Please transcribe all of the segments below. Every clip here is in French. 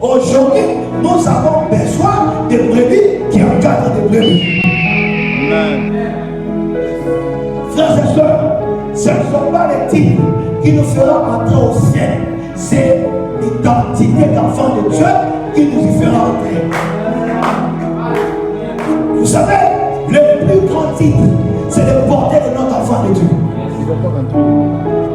Aujourd'hui, nous avons besoin de brebis qui encadrent des brebis. Frères et sœurs, ce ne sont pas les titres qui nous feront entrer au ciel. C'est l'identité d'enfant de Dieu qui nous y fera entrer. Vous savez, le plus grand titre, c'est de porter le nom d'enfant de Dieu.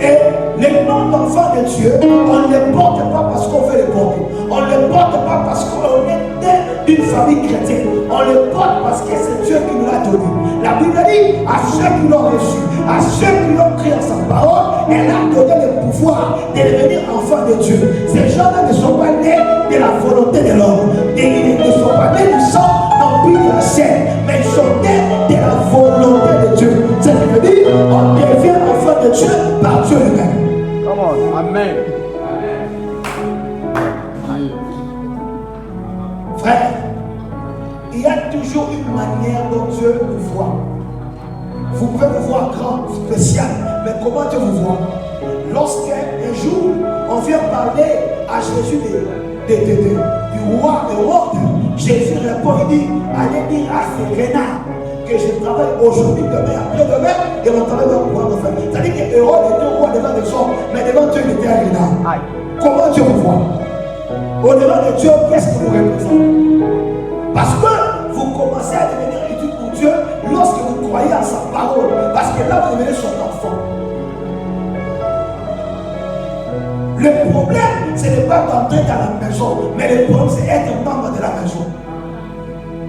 Et les noms d'enfants de Dieu, on ne les porte pas parce qu'on veut les porter. On ne les porte pas parce qu'on est né d'une famille chrétienne. On les porte parce que c'est Dieu qui nous l'a donné. La Bible dit à ceux qui l'ont reçu, à ceux qui l'ont pris en sa parole, elle a donné le pouvoir de devenir enfants de Dieu. Ces gens-là ne sont pas nés de la volonté de l'homme. Ils ne sont pas nés du sang, non plus de la chair, mais ils sont nés de la volonté de Dieu. C'est ce qui veut dire on devient enfant de Dieu par Dieu lui-même. Come on. Amen. Frère, il y a toujours une manière dont Dieu nous voit. Vous pouvez vous voir grand, spécial, mais comment Dieu vous voit? Lorsqu'un jour, on vient parler à Jésus du roi Hérode, Jésus répond, il dit, allez dire à ces renards que je travaille aujourd'hui, demain, après-demain, et mon travail va pouvoir me faire. C'est-à-dire que Hérode était roi devant les hommes, mais devant Dieu, il était un renard. Comment Dieu vous voit? Au-delà de Dieu, qu'est-ce que vous représentez? Parce que vous commencez à devenir utile pour Dieu lorsque vous croyez à sa parole. Parce que là, vous devenez son enfant. Le problème, ce n'est pas d'entrer dans la maison, mais le problème, c'est être membre de la maison.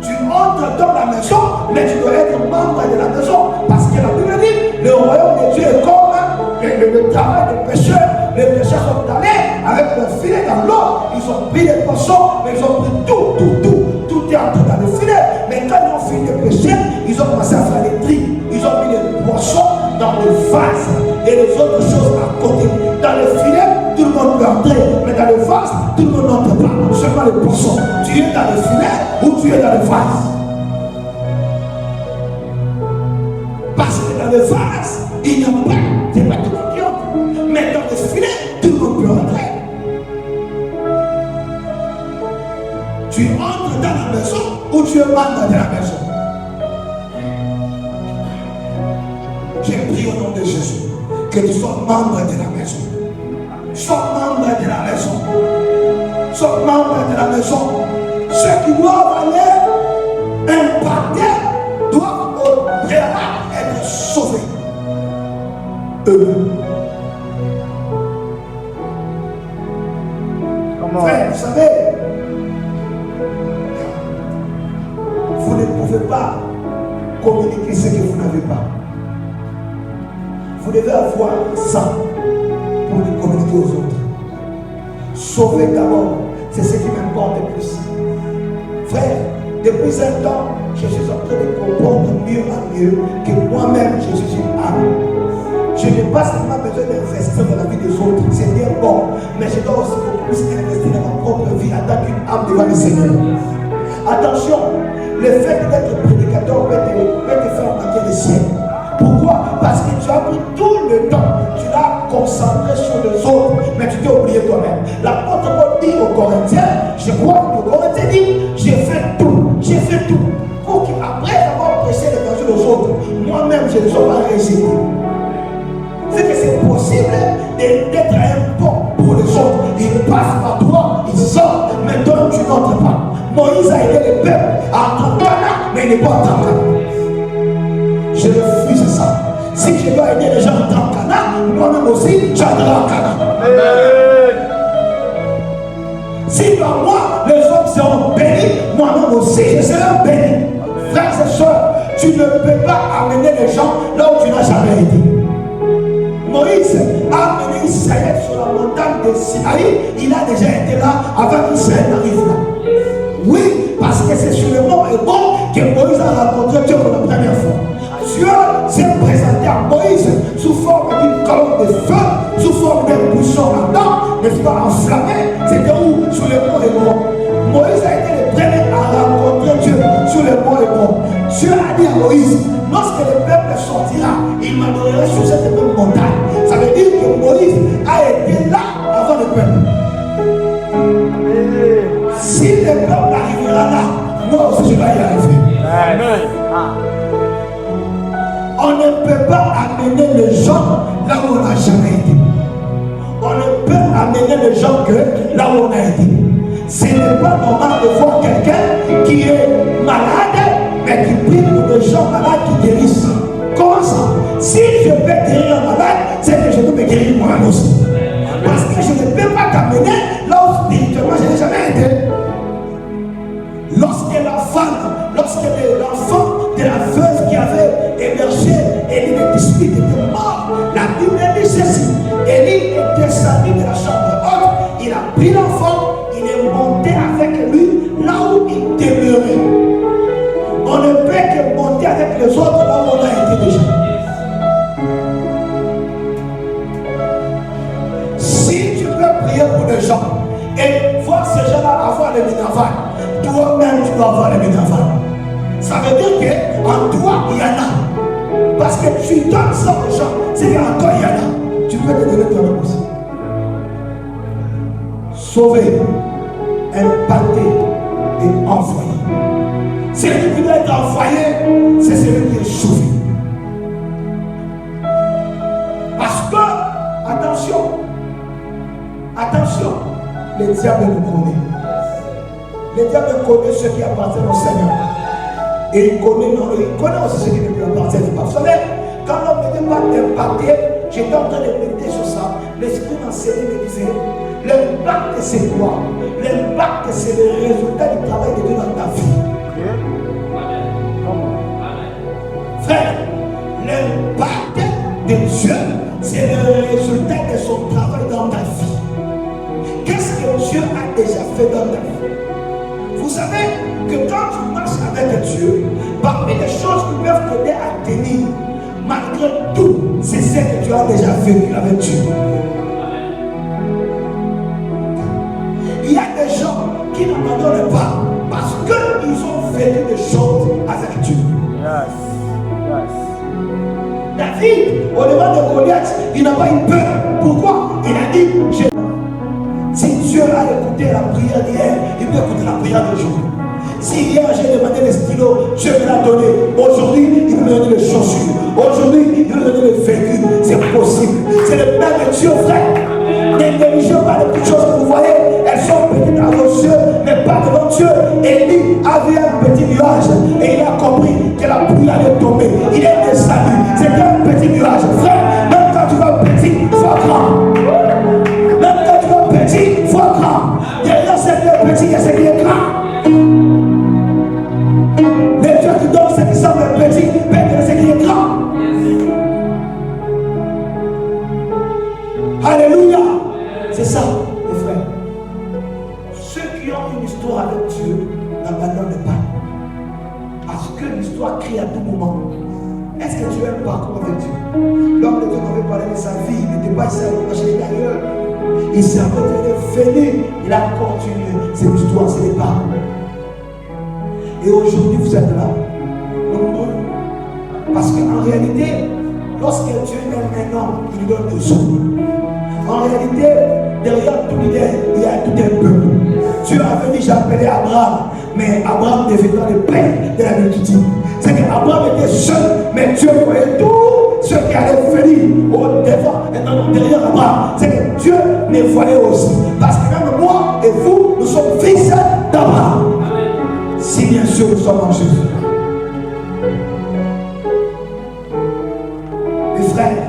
Tu entres dans la maison, mais tu dois être membre de la maison. Parce que la Bible dit, le royaume de Dieu est comme le travail des pécheurs. Les pécheurs sont allés avec leur filet dans l'eau. Ils ont pris les poissons, mais ils ont pris tout est entré dans le filet. Mais quand ils ont fini de pêcher, ils ont commencé à faire les tris. Ils ont mis les poissons dans le vase et les autres choses à côté. Dans le filet, tout le monde peut entrer, mais dans le vase, tout le monde n'entre pas. Seulement les poissons. Tu es dans le filet ou tu es dans le vase. Parce que dans le vase, il n'y a pas de bâtiment qui entre. Mais dans le filet, tout le monde peut entrer. Tu entres dans la maison ou tu es membre de la maison. J'ai prié au nom de Jésus que tu sois membre de la maison. Sois membre de la maison. Sois membre de la maison. Ceux qui doivent aller impacter doivent au préalable être sauvés. Frère, vous savez, vous ne pouvez pas communiquer ce que vous n'avez pas. Vous devez avoir ça pour le communiquer aux autres. Sauver d'abord, c'est ce qui m'importe le plus. Frère, depuis un temps, je suis en train de comprendre mieux en mieux que moi-même, je suis une âme. Je n'ai pas seulement besoin d'investir dans la vie des autres, c'est bien bon, mais je dois aussi beaucoup plus investir dans ma propre vie en tant qu'une âme devant le Seigneur. Attention, le fait d'être prédicateur peut te faire manquer le ciel. Pourquoi? Parce que tu as pris tout le temps, tu l'as concentré sur les autres, mais tu t'es oublié toi-même. L'apôtre Paul dit aux Corinthiens, je crois que aux Corinthiens dit, j'ai fait tout, pour qu'après avoir prêché l'évangile aux autres, moi-même je ne sois pas résigné. C'est que c'est possible d'être un pont pour les autres. Ils passent par toi, ils sortent, mais toi tu n'entres pas. Moïse a aidé le peuple à entrer en Canaan, mais il n'est pas entré en Canaan. Je refuse ça. Si je dois aider les gens à entrer en Canaan, moi-même aussi, j'entrerai en Canaan. Si par moi, les autres seront bénis, moi-même aussi, je serai béni. Frères et sœurs, tu ne peux pas amener les gens là où tu n'as jamais été. Moïse a amené Israël sur la montagne de Sinaï. Il a déjà été là avant qu'Israël n'arrive là. Oui, parce que c'est sur le mont Hébron que Moïse a rencontré Dieu pour la première fois. Dieu s'est présenté à Moïse sous forme d'une colonne de feu, sous forme d'un buisson ardent, n'est-ce pas, enflammé. C'était où? Sur le mont Hébron. Moïse a été le premier à rencontrer Dieu sur le mont Hébron. Dieu a dit à Moïse, lorsque le peuple sortira, il m'adorera sur cette même montagne. Ça veut dire que Moïse a été là avant le peuple. sera là, moi aussi je dois y arriver. Amen. On ne peut pas amener les gens là où on n'a jamais été. On ne peut amener les gens que là où on a été. Ce n'est pas normal de voir quelqu'un qui est malade, mais qui prie pour des gens malades qui guérissent. Comment ça? Si je peux guérir un malade, c'est que je peux me guérir moi-même aussi. Parce que je ne peux pas t'amener là où spirituellement je n'ai jamais été. Lorsque la femme, lorsque l'enfant de la veuve qui avait émergé et l'esprit était mort, la Bible dit ceci. Élie est descendu de la chambre haute, il a pris l'enfant, il est monté avec lui là où il demeurait. On ne peut que monter avec les autres là où on a été déjà. Si tu peux prier pour les gens et voir ces gens-là avoir les minervales, toi-même tu dois avoir les minervales. Ça veut dire qu'en toi il y en a. Parce que tu donnes ça aux gens, c'est qu'en toi il y en a. Tu peux te donner toi-même aussi. Sauver, impacter et envoyer. Celui qui doit être envoyé, c'est celui qui est sauvé. Parce que, attention, le diable nous connaît. Le diable connaît ceux qui appartiennent au Seigneur. Et il connaît aussi ceux qui ne lui appartiennent pas. Vous savez, quand l'homme ne dit pas d'impacter, j'étais en train de méditer sur ça. L'esprit m'enseignait me disait, l'impact c'est quoi? L'impact c'est le résultat du travail de Dieu dans ta vie. Frère, l'impact de Dieu, c'est le résultat de son travail dans ta vie. Qu'est-ce que Dieu a déjà fait dans ta vie? Vous savez que quand tu marches avec Dieu, parmi les choses qui peuvent t'aider à tenir, malgré tout, c'est ce que tu as déjà vécu avec Dieu. Il y a des gens qui n'abandonnent pas parce qu'ils ont vécu des choses avec Dieu. David, au devant de Goliath, il n'a pas eu peur. Pourquoi? Il a dit, si Dieu a écouté la prière d'hier, il peut écouter la prière d'aujourd'hui. Si hier j'ai demandé les stylos, Dieu me l'a donné. Aujourd'hui, il me donne les chaussures. Aujourd'hui, il me donne les véhicules. C'est possible. C'est le même Dieu, frère. Ne négligez pas les petites choses que vous voyez. Elles sont petites à vos yeux, mais pas devant Dieu. Élie avait un petit nuage et il a compris que la pluie allait tomber. Il est descendu. C'était un petit nuage. Frère, même quand tu vas petit, il faut grand. Même quand tu vas petit, il faut grand. Derrière ce qui est petit, il y a ce qui est grand. Les Dieu qui donne ce qui semble petit, mais ce qui est grand. Alléluia. C'est ça, mes frères. Ceux qui ont une histoire avec Dieu n'abandonnent pas. Parce que l'histoire crie à tout moment. Est-ce que tu as un parcours avec Dieu? L'homme de Dieu m'avait parlé de sa vie. Il n'était pas ici à marcher d'ailleurs. Il s'est venu. Il a continué cette histoire, c'est les paroles. Et aujourd'hui, vous êtes là, nombreux. Parce qu'en réalité, lorsque Dieu aime un homme, il lui donne des hommes. En réalité, derrière tout leader, il y a tout un peuple. Dieu avait dit, j'ai appelé Abraham, mais Abraham devenant le père de la multitude. C'est qu'Abraham était seul, mais Dieu voyait tout ce qui allait venir au devant et derrière Abraham. C'est que Dieu me voyait aussi. Parce que même moi et vous, nous sommes fils d'Abraham. Si bien sûr nous sommes en Jésus. Mes frères,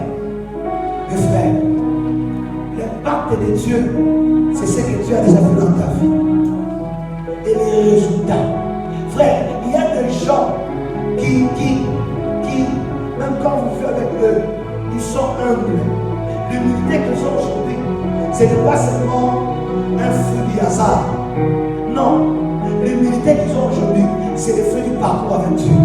l'impact de Dieu, c'est ce que Dieu a déjà fait dans ta vie. Et les résultats. Frère, il y a des gens qui même quand vous faites avec eux, ils sont humbles. L'humilité qu'ils ont aujourd'hui, ce n'est pas seulement un fruit du hasard. Non. L'humilité qu'ils ont aujourd'hui, c'est le fruit du parcours avec Dieu.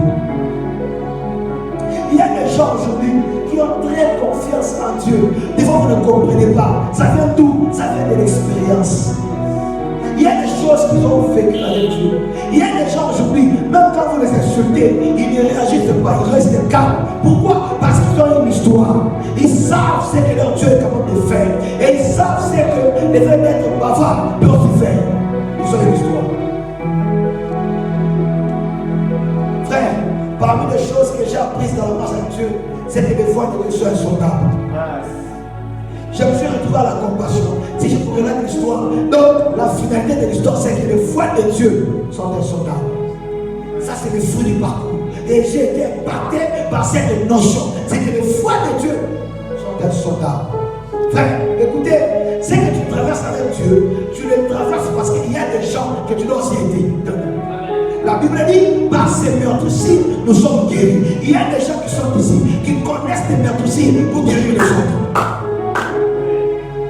Il y a des gens aujourd'hui qui ont très confiance en Dieu. Des fois, vous ne comprenez pas. Ça vient d'où? Ça vient de l'expérience. Il y a des choses qu'ils ont vécues avec Dieu. Il y a des gens aujourd'hui, même quand vous les insultez, ils ne réagissent pas, ils restent calmes. Pourquoi? Parce qu'ils ont une histoire. Ils savent ce que leur Dieu est capable de faire. Et ils savent ce que le fait d'être bavard peut aussi faire. Ils ont une histoire. Parmi les choses que j'ai apprises dans la marche avec Dieu, c'est que des fois, Dieu soit insondable. Je me suis retrouvé à la compassion. Si je vous relate l'histoire, donc la finalité de l'histoire, c'est que les voies de Dieu sont insondables. Ça, c'est le fruit du parcours. Et j'ai été impacté par cette notion. C'est que les voies de Dieu sont insondables. Frère, écoutez, c'est que tu traverses avec Dieu, tu les traverses parce qu'il y a des gens que tu dois aussi aider. La Bible dit, par ces meurtres-ci, nous sommes guéris. Il y a des gens qui sont ici, qui connaissent des meurtres-ci pour guérir les autres.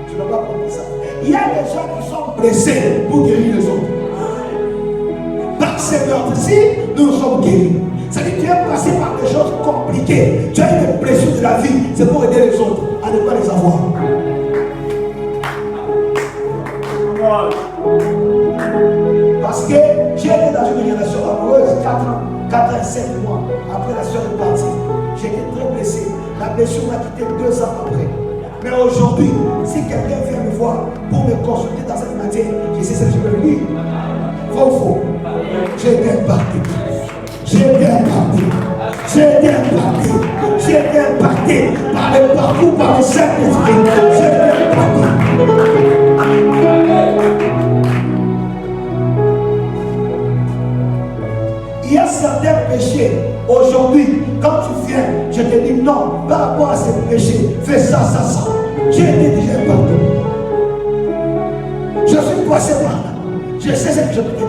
Tu n'as pas compris ça. Il y a des gens qui sont blessés pour guérir les autres. Par ces meurtres-ci, nous sommes guéris. C'est-à-dire que tu es passé par des choses compliquées. Tu as eu des blessures de la vie. C'est pour aider les autres à ne pas les avoir. Parce que j'ai été dans une relation amoureuse 4 ans et 7 mois après la soeur est partie. J'étais très blessé. La blessure m'a quitté 2 ans après. Mais aujourd'hui, si quelqu'un vient me voir pour me consulter dans cette matière, je sais ce que je peux lui dire. Faux, faux. J'ai été impacté. J'ai été impacté. J'ai été impacté. J'ai été impacté par le parcours, par le Saint-Esprit. J'ai été impacté. Il y a certains péchés. Aujourd'hui, quand tu viens, je te dis non, par rapport à ces péchés, fais ça, ça, ça. J'ai été déjà impacté. Je suis passé par là. Je sais ce que je peux te dire.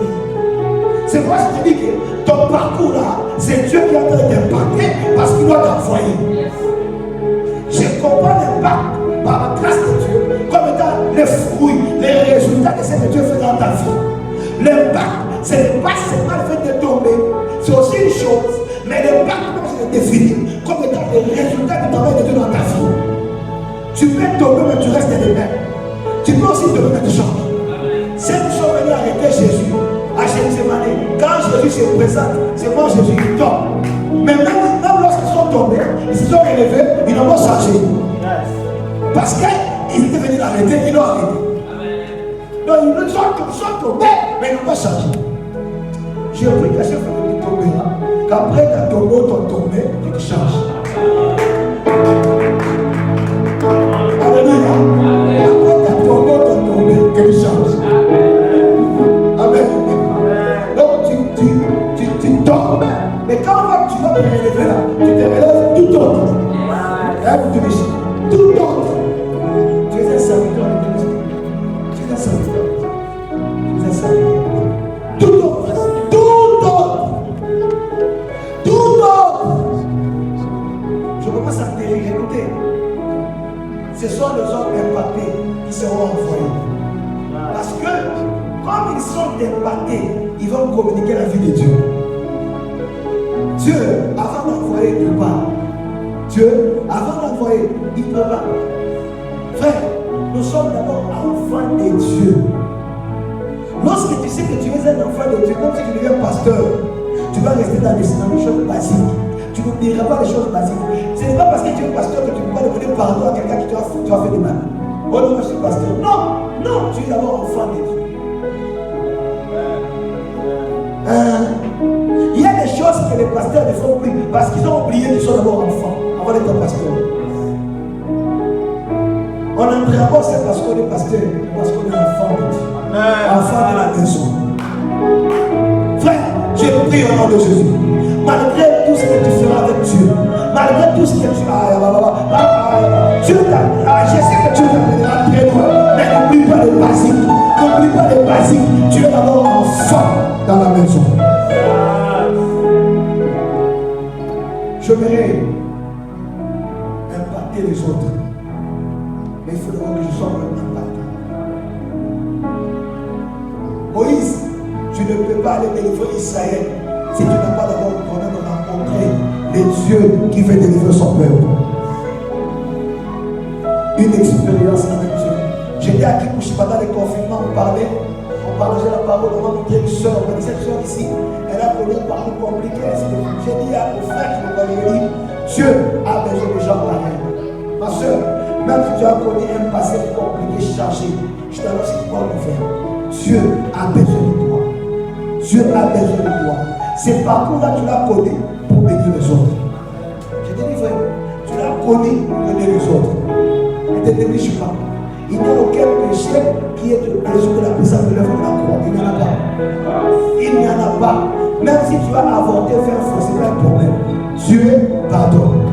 C'est pourquoi je te dis que ton parcours là, c'est Dieu qui est en train d'impacter parce qu'il doit t'envoyer. Je comprends l'impact par la grâce de Dieu comme étant les fruits, les résultats de ce que Dieu fait dans ta vie. L'impact, ce n'est pas seulement le fait de tomber, c'est aussi une chose, mais l'impact, c'est défini comme étant les résultats du travail de Dieu dans ta vie. Tu peux tomber, mais tu restes les mêmes. Tu peux aussi te remettre de change. Ceux qui sont venus arrêter Jésus à Gethsémani, quand Jésus se présente, c'est moi Jésus qui tombe. Mais même lorsqu'ils sont tombés, ils se sont élevés, ils n'ont pas changé. Parce qu'ils étaient venus l'arrêter, ils l'ont arrêté. Donc ils sont tombés, mais ils n'ont pas changé. J'ai pris que chaque fois que tu tomberas, qu'après ta tombeau, ton tombé, tu changes. Alléluia. Après ta tombeau, ton tombé, tu changes. Amen. Donc tu tombes. Mais quand tu vas te relever là, tu te relèves tout autre. Tout autre. Tu es un serviteur de Christ. Tu es un serviteur. Tu es un serviteur. Tout autre. Tout autre. Tout autre. Je commence à te écouter. Ce sont les hommes impactés qui seront envoyés. Parce que, comme ils sont impactés, ils vont communiquer la vie de Dieu. Dieu, avant d'envoyer, il prépare. Dieu, avant d'envoyer, il prépare. Frère, nous sommes d'abord enfants de Dieu. Lorsque tu sais que tu es un enfant de Dieu, comme si tu deviens pasteur, tu vas rester dans les choses basiques. Tu ne diras pas les choses basiques. Ce n'est pas parce que tu es pasteur que tu ne peux pas demander pardon à quelqu'un qui t'a fait des mal. Oh non, je suis pasteur. Non, non, tu es d'abord enfant de Dieu. Il y a des choses que les pasteurs ne font plus parce qu'ils ont oublié qu'ils sont d'abord enfants avant d'être pasteur. On entre d'abord, c'est parce qu'on est pasteur, parce qu'on est enfant de Dieu. Enfant de la maison. Frère, je prie au nom de Jésus. Malgré tout ce que tu feras avec Dieu, malgré tout ce que tu as, Dieu je sais que Dieu t'appellera très loin, mais n'oublie pas les basiques. N'oublie pas les basiques. Tu es d'abord enfant dans la maison. J'aimerais impacter les autres, mais il faut d'abord que je sois impacté. Moïse, tu ne peux pas aller délivrer Israël si tu n'as pas d'abord rencontré les dieux qui veulent délivrer son peuple. Une expérience avec Dieu. J'étais à Kipouchi pendant les confinements, on partageait la parole, on m'a montré une soeur, on m'a dit cette soeur ici, elle a connu un parcours compliqué. J'ai dit à mon frère qui m'a dit, Dieu a besoin de gens pareils. Ma soeur, même si tu as connu un passé compliqué, chargé, je t'annonce une bonne nouvelle. Dieu a besoin de toi. Dieu a besoin de toi. Ce parcours-là, tu l'as connu pour bénir les autres. Je te dis, frère, tu l'as connu pour bénir les autres. Ne te néglige pas. Il n'y a aucun péché qui est de résoudre la puissance de l'œuvre de la croix. Il n'y en a pas. Il n'y en a pas. Même si tu as avorté, faire faux, ce n'est pas un problème. Dieu pardonne.